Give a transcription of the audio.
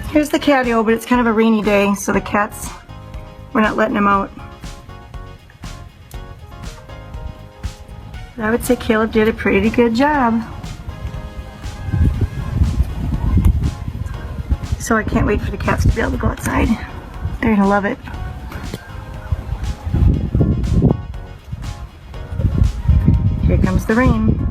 Here's the catio, but it's kind of a rainy day, so the cats, we're not letting them out. But I would say Caleb did a pretty good job. So I can't wait for the cats to be able to go outside. They're gonna love it. Here comes the rain.